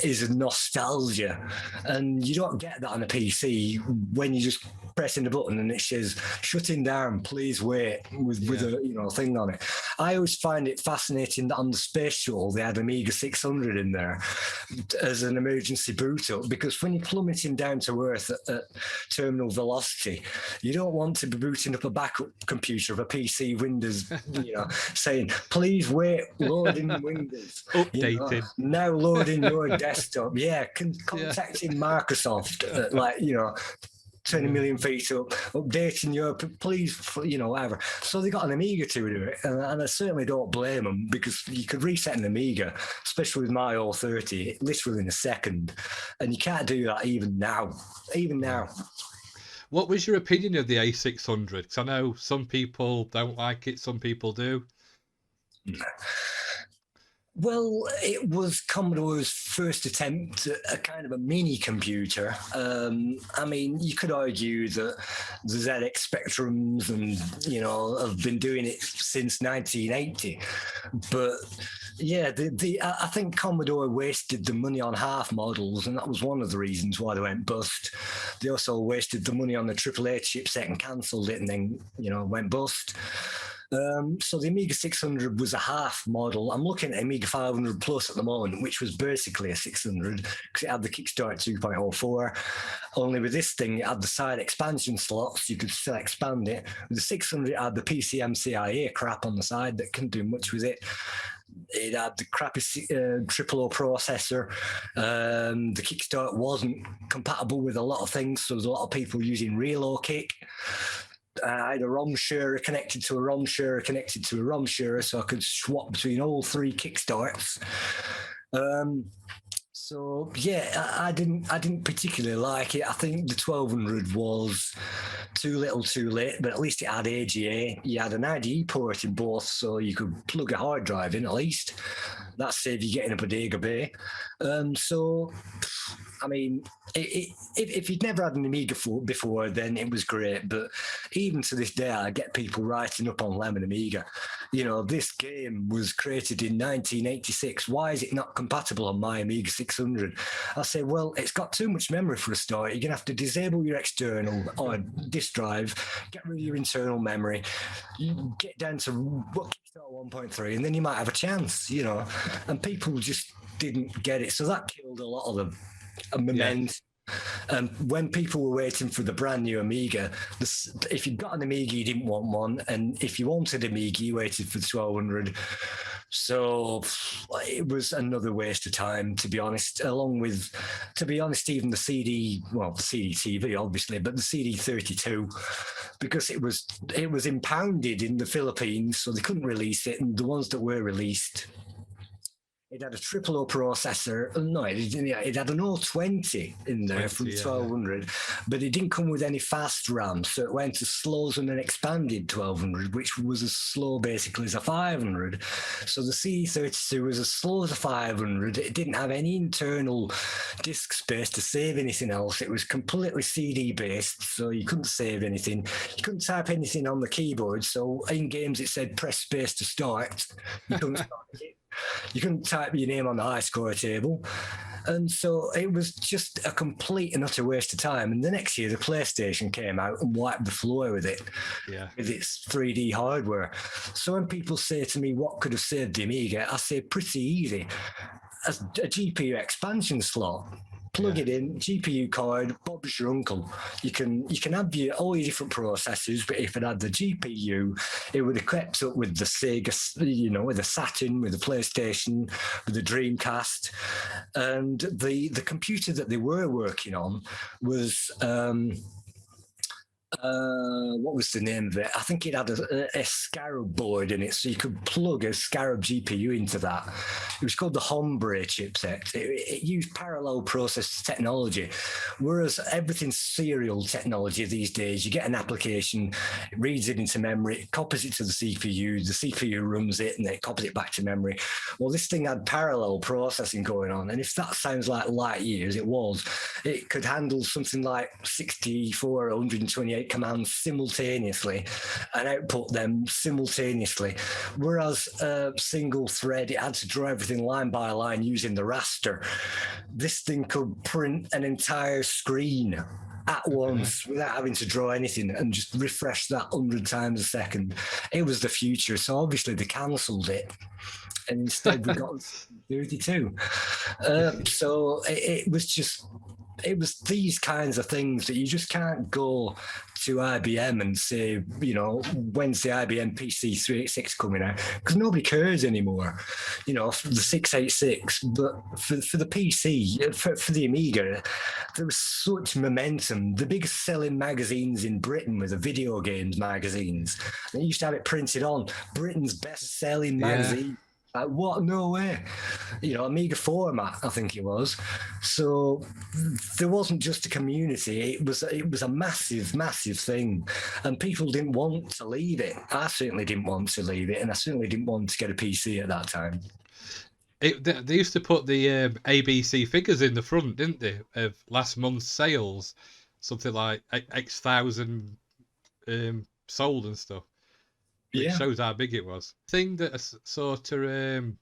is a nostalgia, and you don't get that on a PC when you just pressing the button and it says shutting down, please wait, with a thing on it. I always find it fascinating that on the space shuttle they had Amiga 600 in there as an emergency boot up, because when you're plummeting down to earth at terminal velocity, you don't want to be booting up a backup computer of a PC Windows, saying please wait, loading Windows, updated, now loading your desktop. Contacting Microsoft, 20 million feet up, updating Europe, please, whatever. So they got an Amiga to do it, and I certainly don't blame them, because you could reset an Amiga, especially with my old 30, literally in a second, and you can't do that even now. What was your opinion of the A600? Because I know some people don't like it, some people do. Well, it was Commodore's first attempt at a kind of a mini computer. I mean, you could argue that the ZX Spectrums have been doing it since 1980. But yeah, I think Commodore wasted the money on half models, and that was one of the reasons why they went bust. They also wasted the money on the AAA chipset and cancelled it, and then, went bust. So the Amiga 600 was a half model. I'm looking at Amiga 500 Plus at the moment, which was basically a 600 because it had the Kickstart 2.04. Only with this thing, it had the side expansion slots. You could still expand it. With the 600, it had the PCMCIA crap on the side that couldn't do much with it. It had the crappy triple processor. The Kickstart wasn't compatible with a lot of things, so there's a lot of people using Relokick. I had a ROM sharer connected to a ROM sharer connected to a ROM sharer, so I could swap between all three Kickstarts. So yeah, I didn't particularly like it. I think the 1200 was too little, too late, but at least it had AGA. You had an IDE port in both, so you could plug a hard drive in at least. That saved you getting a Bodega Bay. So, I mean, if you'd never had an Amiga before, then it was great. But even to this day, I get people writing up on Lemon Amiga. This game was created in 1986. Why is it not compatible on my Amiga 600? I say, well, it's got too much memory for a start. You're going to have to disable your external or disk drive, get rid of your internal memory, you get down to Kickstarter 1.3, and then you might have a chance, And people just didn't get it. So that killed a lot of them. Momentum. When people were waiting for the brand new Amiga, if you got an Amiga, you didn't want one, and if you wanted Amiga, you waited for the 1200. So it was another waste of time, to be honest. Along with, to be honest, even the CD TV, obviously, but the CD32, because it was impounded in the Philippines, so they couldn't release it, and the ones that were released, it had a triple processor. No, it had an O20 in there from 1200, but it didn't come with any fast RAM, so it went as slow as an expanded 1200, which was as slow basically as a 500. So the CD32 was as slow as a 500. It didn't have any internal disk space to save anything else. It was completely CD based, so you couldn't save anything. You couldn't type anything on the keyboard. So in games it said press space to start. You couldn't start it. You couldn't type your name on the high score table. And so it was just a complete and utter waste of time. And the next year, the PlayStation came out and wiped the floor with it, with its 3D hardware. So when people say to me, what could have saved the Amiga? I say pretty easy. A GPU expansion slot. Plug it in, GPU card, Bob's your uncle. You can have all your different processors, but if it had the GPU, it would have kept up with the Sega, with the Saturn, with the PlayStation, with the Dreamcast. And the computer that they were working on was what was the name of it? I think it had a Scarab board in it, so you could plug a Scarab GPU into that. It was called the Hombre chipset. It used parallel process technology, whereas everything's serial technology these days. You get an application, it reads it into memory, it copies it to the CPU runs it, and it copies it back to memory. Well, this thing had parallel processing going on, and if that sounds like light years, it could handle something like 64 or 128 commands simultaneously and output them simultaneously, whereas a single thread, it had to draw everything line by line using the raster. This thing could print an entire screen at once without having to draw anything and just refresh that 100 times a second. It was the future, so obviously they cancelled it, and instead we got 32. So it was just it was these kinds of things that you just can't go to IBM and say, you know, when's the IBM PC 386 coming out? Because nobody cares anymore, you know, for the 686. But for the PC, for the Amiga, there was such momentum. The biggest selling magazines in Britain were the video games magazines. They used to have it printed on Britain's best selling magazine. Like, what? No way. You know, Amiga format, I think it was. So there wasn't just a community. It was a massive, massive thing. And people didn't want to leave it. I certainly didn't want to leave it. And I certainly didn't want to get a PC at that time. They used to put the ABC figures in the front, didn't they, of last month's sales? Something like X thousand sold and stuff. Which shows how big it was. Thing that sort of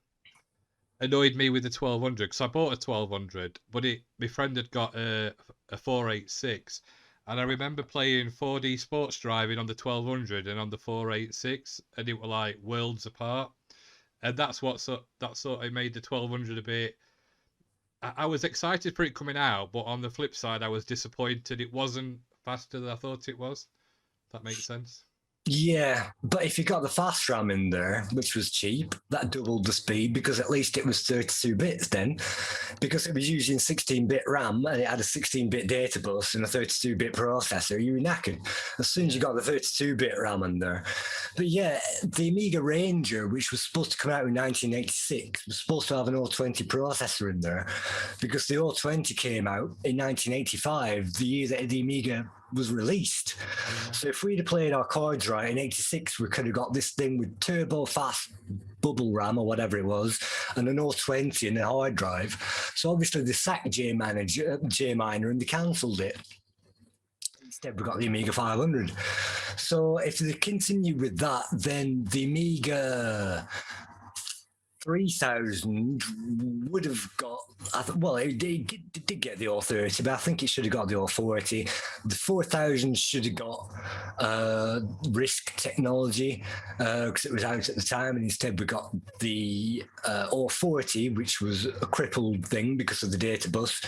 annoyed me with the 1200, because I bought a 1200, but my friend had got a 486, and I remember playing 4D Sports Driving on the 1200 and on the 486, and it were like worlds apart. And that's what sort of made the 1200 a bit. I was excited for it coming out, but on the flip side, I was disappointed it wasn't faster than I thought it was. If that makes sense. Yeah, but if you got the fast RAM in there, which was cheap, that doubled the speed because at least it was 32 bits then, because it was using 16-bit RAM and it had a 16-bit data bus and a 32-bit processor. You were knackered as soon as you got the 32-bit RAM in there. But yeah, the Amiga Ranger, which was supposed to come out in 1986, was supposed to have an O20 processor in there because the O20 came out in 1985, the year that the Amiga was released. So if we'd have played our cards right in 86, we could have got this thing with turbo fast bubble RAM or whatever it was, and an O20 and a hard drive. So obviously they sacked J-Miner and they cancelled it. Instead, we got the Amiga 500. So if they continue with that, then the Amiga 3000 would have got, well, it did get the O30, but I think it should have got the O40. The 4000 should have got RISC technology because it was out at the time, and instead we got the O40, which was a crippled thing because of the data bus.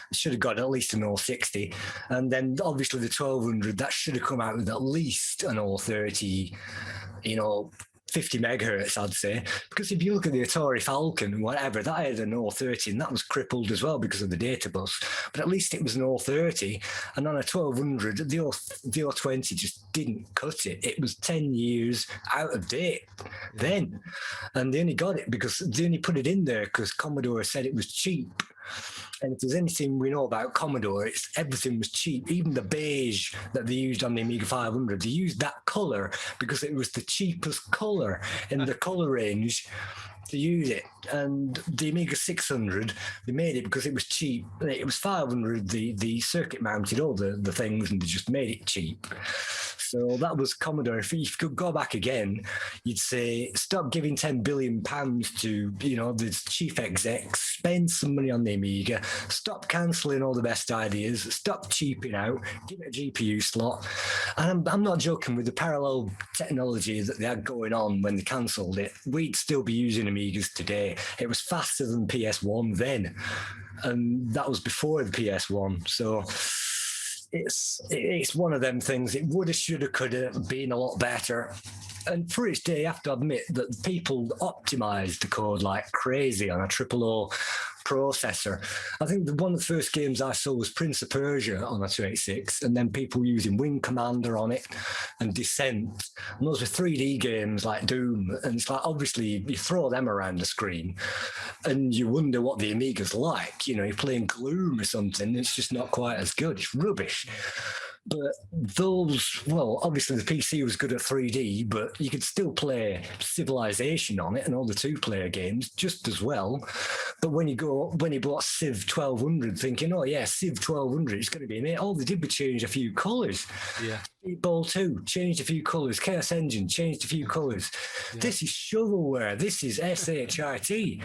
It should have got at least an O60. And then obviously the 1200, that should have come out with at least an O30, you know, 50 megahertz, I'd say, because if you look at the Atari Falcon and whatever, that had an O30 and that was crippled as well because of the data bus, but at least it was an O30. And on a 1200, the O20 just didn't cut it. It was 10 years out of date then, and they only got it because they only put it in there because Commodore said it was cheap. And if there's anything we know about Commodore, it's everything was cheap. Even the beige that they used on the Amiga 500, they used that colour because it was the cheapest colour in the colour range to use it. And the Amiga 600, they made it because it was cheap. It was 500, the circuit mounted all the things, and they just made it cheap. So that was Commodore. If you could go back again, you'd say, stop giving £10 billion to, you know, the chief execs, spend some money on the Amiga, stop cancelling all the best ideas, stop cheaping out, give it a GPU slot. And I'm not joking, with the parallel technology that they had going on when they cancelled it, we'd still be using Amigas today. It was faster than PS1 then, and that was before the PS1. So it's one of them things. It woulda, shoulda, coulda been a lot better. And for its day, I have to admit that people optimized the code like crazy on a 000 processor. I think one of the first games I saw was Prince of Persia on a 286, and then people using Wing Commander on it and Descent. And those were 3D games like Doom. And it's like, obviously, you throw them around the screen and you wonder what the Amiga's like. You know, you're playing Gloom or something, it's just not quite as good. It's rubbish. But those, well, obviously the PC was good at 3D, but you could still play Civilization on it and all the two-player games just as well. But when you bought Civ 1200 thinking, oh yeah, Civ 1200, it's going to be in it, all they did was change a few colours. Yeah. Ball 2, changed a few colours. Chaos Engine, changed a few colours. Yeah. This is shovelware. This is SHIT.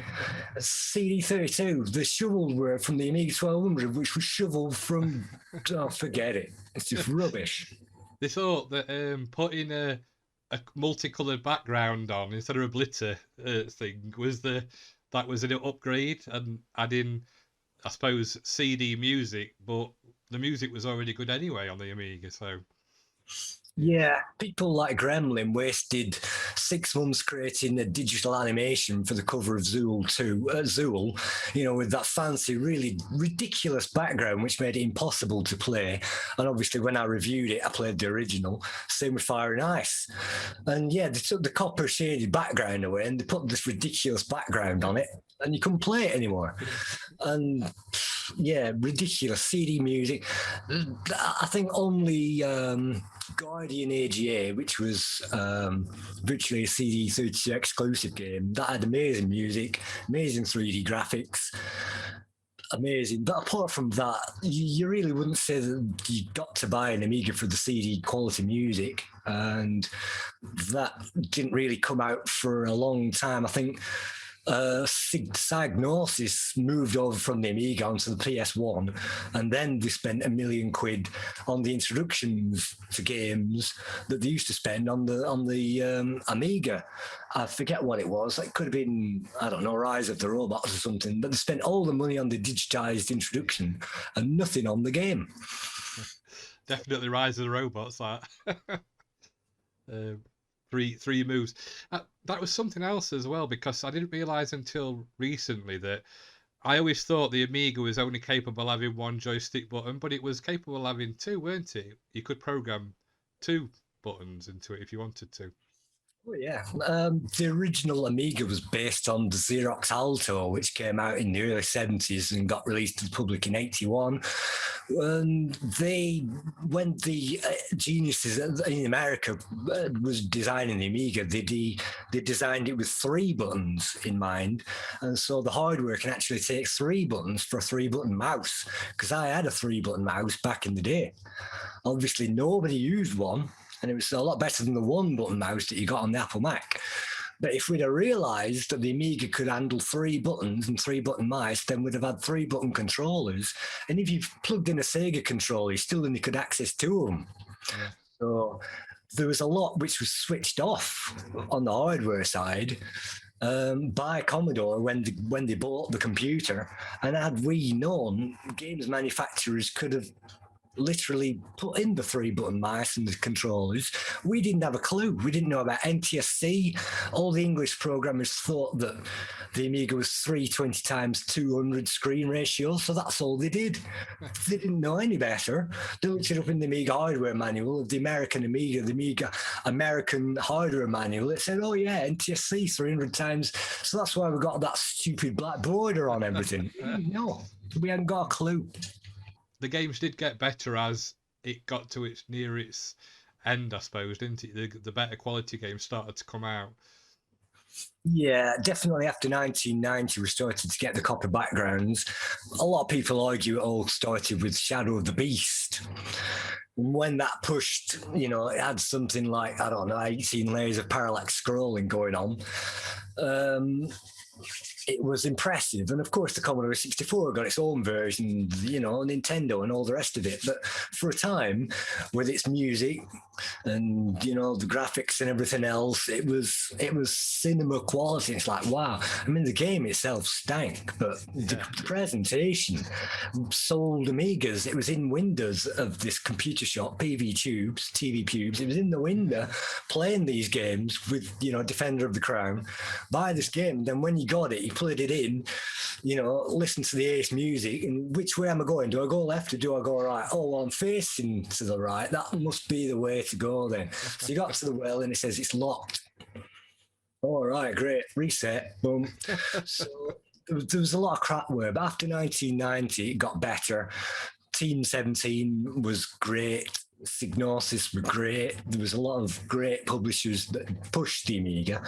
CD32, the shovelware from the Amiga 1200, which was shoveled from, oh, forget it. It's just rubbish. They thought that putting a multicoloured background on instead of a glitter thing was an upgrade, and adding I suppose, CD music, but the music was already good anyway on the Amiga. So Yeah, people like Gremlin wasted 6 months creating a digital animation for the cover of Zool 2, Zool, with that fancy, really ridiculous background, which made it impossible to play. And obviously, when I reviewed it, I played the original. Same with Fire and Ice. And yeah, they took the copper shaded background away and they put this ridiculous background on it, and you couldn't play it anymore. And yeah, ridiculous CD music. I think only Guardian AGA, which was virtually a CD32 exclusive game, that had amazing music, amazing 3D graphics, amazing. But apart from that, you really wouldn't say that you got to buy an Amiga for the CD quality music, and that didn't really come out for a long time. I think Psygnosis moved over from the Amiga onto the PS1, and then they spent £1 million on the introductions to games that they used to spend on the Amiga. I forget what it was. It could have been, I don't know, Rise of the Robots or something, but they spent all the money on the digitized introduction and nothing on the game. Definitely Rise of the Robots, that. Three moves. That was something else as well, because I didn't realise until recently that I always thought the Amiga was only capable of having one joystick button, but it was capable of having two, weren't it? You could program 2 buttons into it if you wanted to. Oh, yeah. The original Amiga was based on the Xerox Alto, which came out in the early 70s and got released to the public in 81. And when the geniuses in America was designing the Amiga, they designed it with 3 buttons in mind. And so the hardware can actually take 3 buttons for a 3-button mouse, because I had a 3-button mouse back in the day. Obviously, nobody used one, and it was a lot better than the 1-button mouse that you got on the Apple Mac. But if we'd have realised that the Amiga could handle 3 buttons and 3-button mice, then we'd have had 3-button controllers. And if you've plugged in a Sega controller, you still only could access 2 of them. Yeah. So there was a lot which was switched off on the hardware side by Commodore when they bought the computer. And had we known, games manufacturers could have literally put in the 3-button mice and the controllers. We didn't have a clue. We didn't know about NTSC. All the English programmers thought that the Amiga was 320x200 screen ratio, so that's all they did. They didn't know any better. They looked it up in the Amiga hardware manual of the American Amiga, the Amiga American hardware manual. It said, oh yeah, NTSC 300x. So that's why we got that stupid black border on everything. No, we hadn't got a clue. The games did get better as it got to near its end, I suppose, didn't it? The better quality games started to come out. Yeah, definitely after 1990, we started to get the copper backgrounds. A lot of people argue it all started with Shadow of the Beast. When that pushed, it had something like, 18 layers of parallax scrolling going on. It was impressive. And of course, the Commodore 64 got its own version, Nintendo and all the rest of it. But for a time, with its music and, the graphics and everything else, it was cinema quality. It's like, wow. I mean, the game itself stank, but the presentation sold Amigas. It was in windows of this computer shop, TV Pubes. It was in the window playing these games with, Defender of the Crown. Buy this game. Then when you got it, you put it in, listen to the Ace music, and which way am I going? Do I go left or do I go right? Oh, well, I'm facing to the right. That must be the way to go then. So you got to the well and it says it's locked. All right, great. Reset. Boom. So there was a lot of crapware, but after 1990, it got better. Team 17 was great. Psygnosis were great. There was a lot of great publishers that pushed the Amiga.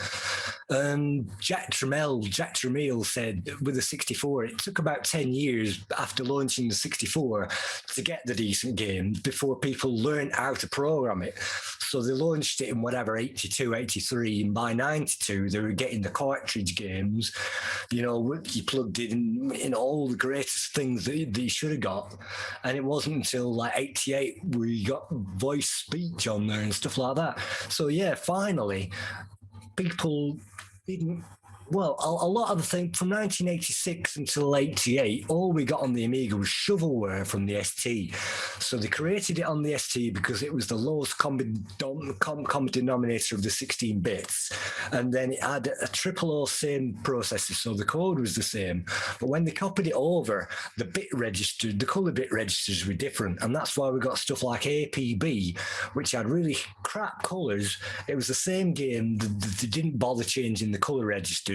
Jack Tramiel said with the 64, it took about 10 years after launching the 64 to get the decent games before people learned how to program it. So they launched it in 82, 83, and by 92, they were getting the cartridge games. You plugged in all the greatest things that you should have got. And it wasn't until 88 we got voice speech on there and stuff like that. So yeah, finally, people didn't Well, a lot of the things from 1986 until 88, all we got on the Amiga was shovelware from the ST. So they created it on the ST because it was the lowest common denominator of the 16 bits. And then it had a 000 same processor, so the code was the same. But when they copied it over, the bit register, the color bit registers were different. And that's why we got stuff like APB, which had really crap colors. It was the same game. They didn't bother changing the color registers.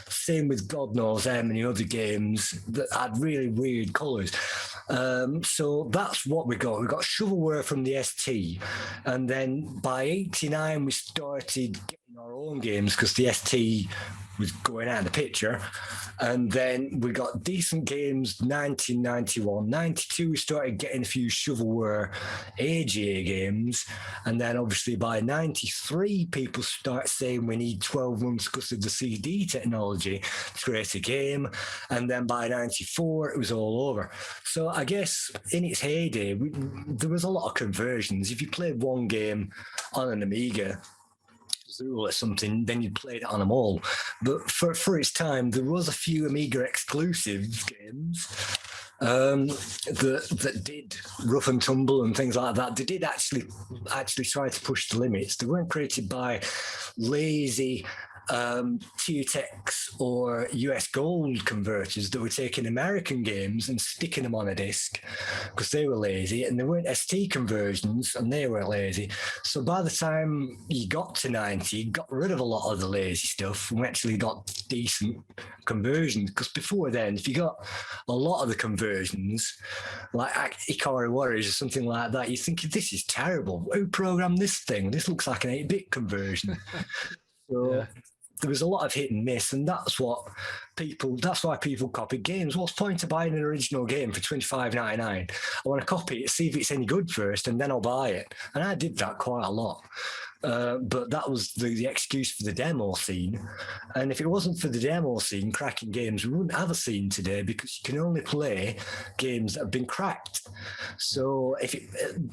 Same with God knows how many other games that had really weird colours. So that's what we got. We got shovelware from the ST. And then by 89, we started getting our own games because the ST was going out of the picture. And then we got decent games 1991. 92, we started getting a few shovelware AGA games. And then obviously by 93, people start saying we need 12 months because of the CD technology to create a game. And then by 94, it was all over. So I guess in its heyday, there was a lot of conversions. If you played one game on an Amiga, or something, then you played it on them all. But for its time, there was a few Amiga exclusive games that did rough and tumble and things like that. They did actually try to push the limits. They weren't created by lazy Teotex or US Gold converters that were taking American games and sticking them on a disc because they were lazy, and they weren't ST conversions and they were lazy. So by the time you got to 90, you got rid of a lot of the lazy stuff and we actually got decent conversions, because before then, if you got a lot of the conversions, like Ikari Warriors or something like that, you think, this is terrible. Who programmed this thing? This looks like an 8-bit conversion. So yeah. There was a lot of hit and miss, and that's why people copied games. What's the point of buying an original game for $25.99? I want to copy it, see if it's any good first, and then I'll buy it. And I did that quite a lot. But that was the excuse for the demo scene. And if it wasn't for the demo scene, cracking games, we wouldn't have a scene today, because you can only play games that have been cracked. So if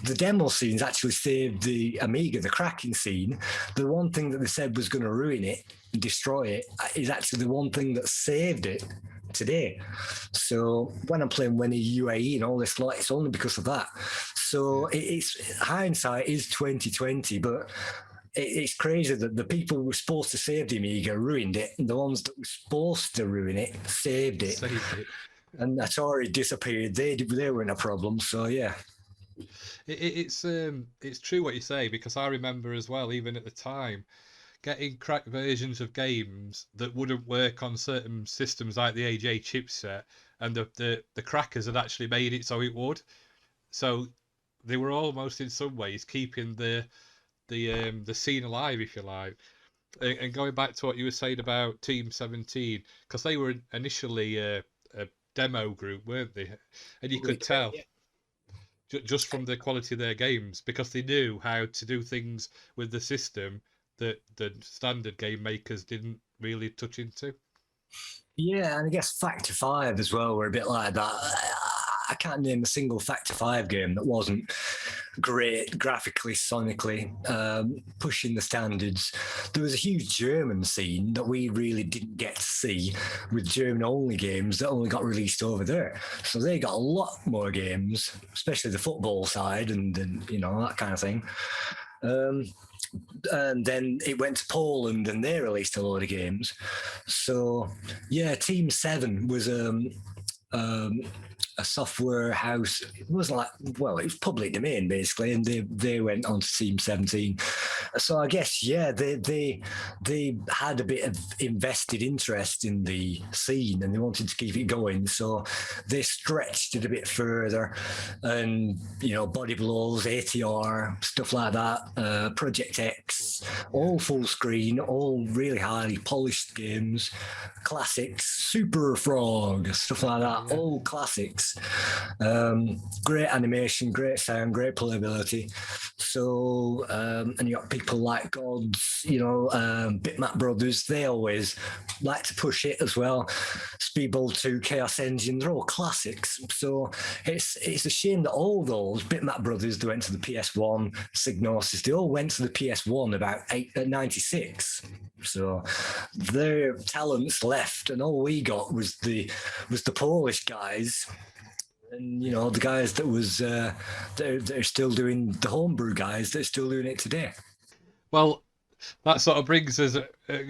the demo scenes actually saved the Amiga, the cracking scene, the one thing that they said was going to ruin it, destroy it, is actually the one thing that saved it today. So when I'm playing Winnie UAE and all this lot, it's only because of that. So it's hindsight is 2020, but it's crazy that the people who were supposed to save the Amiga ruined it, and the ones that were supposed to ruin it saved it. And Atari disappeared. They were in a problem. So yeah. It's true what you say, because I remember as well, even at the time, getting cracked versions of games that wouldn't work on certain systems like the AJ chipset, and the crackers had actually made it so it would. So they were almost in some ways keeping the scene alive, if you like. And going back to what you were saying about Team 17, because they were initially a demo group, weren't they? And you could tell just from the quality of their games, because they knew how to do things with the system that the standard game makers didn't really touch into. Yeah, and I guess Factor 5 as well were a bit like that. I can't name a single Factor 5 game that wasn't great graphically, sonically, pushing the standards. There was a huge German scene that we really didn't get to see, with German-only games that only got released over there. So they got a lot more games, especially the football side and that kind of thing. And then it went to Poland and they released a load of games. So yeah, Team 7 was a software house. It wasn't like, well, it was public domain basically, and they went on to Team 17. So I guess, yeah, they had a bit of invested interest in the scene and they wanted to keep it going. So they stretched it a bit further, and Body Blows, ATR, stuff like that, Project X, all full screen, all really highly polished games, classics, Super Frog, stuff like that, all classics. Great animation, great sound, great playability. So and you got people like Gods, Bitmap Brothers, they always like to push it as well. Speedball 2, Chaos Engine, they're all classics. So it's a shame that all those Bitmap Brothers, they went to the PS1, Psygnosis, they all went to the PS1 about 96. So their talents left, and all we got was the Polish guys, and the guys that was they're still doing, the homebrew guys that are still doing it today. Well, that sort of brings us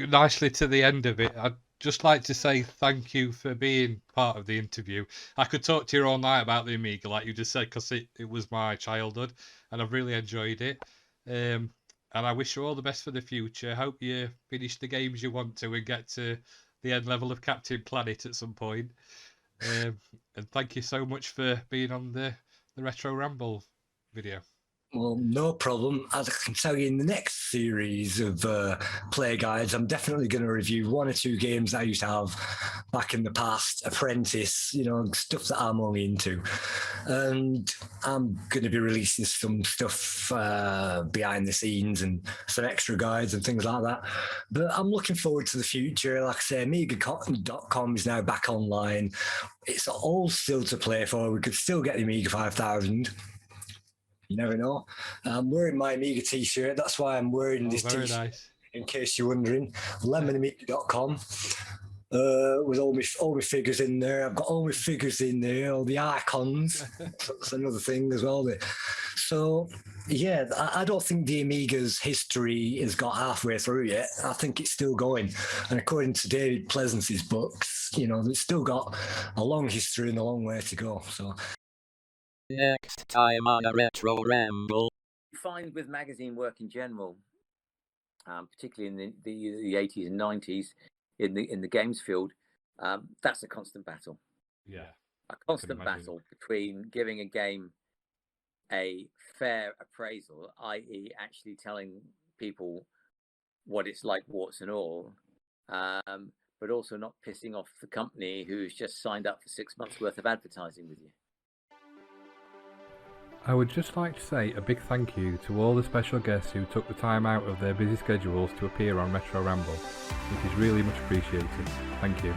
nicely to the end of it. I'd just like to say thank you for being part of the interview. I could talk to you all night about the Amiga, like you just said, because it was my childhood, and I've really enjoyed it. And I wish you all the best for the future. Hope you finish the games you want to and get to the end level of Captain Planet at some point. And thank you so much for being on the Retro Ramble video. Well, no problem. As I can tell you, in the next series of play guides, I'm definitely going to review 1 or 2 games that I used to have back in the past, Apprentice, stuff that I'm only into. And I'm going to be releasing some stuff behind the scenes and some extra guides and things like that. But I'm looking forward to the future. Like I say, Amiga.com is now back online. It's all still to play for. We could still get the Amiga 5000. You never know. I'm wearing my Amiga t-shirt. That's why I'm wearing this t-shirt. Nice. In case you're wondering, lemonamiga.com with all my figures in there. I've got all my figures in there, all the icons. That's another thing as well. So, yeah, I don't think the Amiga's history has got halfway through yet. I think it's still going. And according to David Pleasance's books, it's still got a long history and a long way to go. So. Next time on A Retro Ramble. You find with magazine work in general, particularly in the 80s and 90s, in the games field, that's a constant battle. Yeah. A constant battle between giving a game a fair appraisal, i.e. actually telling people what it's like, warts and all, but also not pissing off the company who's just signed up for 6 months worth of advertising with you. I would just like to say a big thank you to all the special guests who took the time out of their busy schedules to appear on Retro Ramble, which is really much appreciated. Thank you.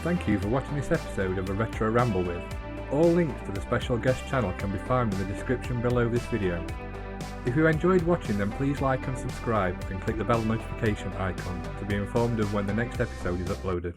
Thank you for watching this episode of A Retro Ramble with. All links to the special guest channel can be found in the description below this video. If you enjoyed watching, then please like and subscribe and click the bell notification icon to be informed of when the next episode is uploaded.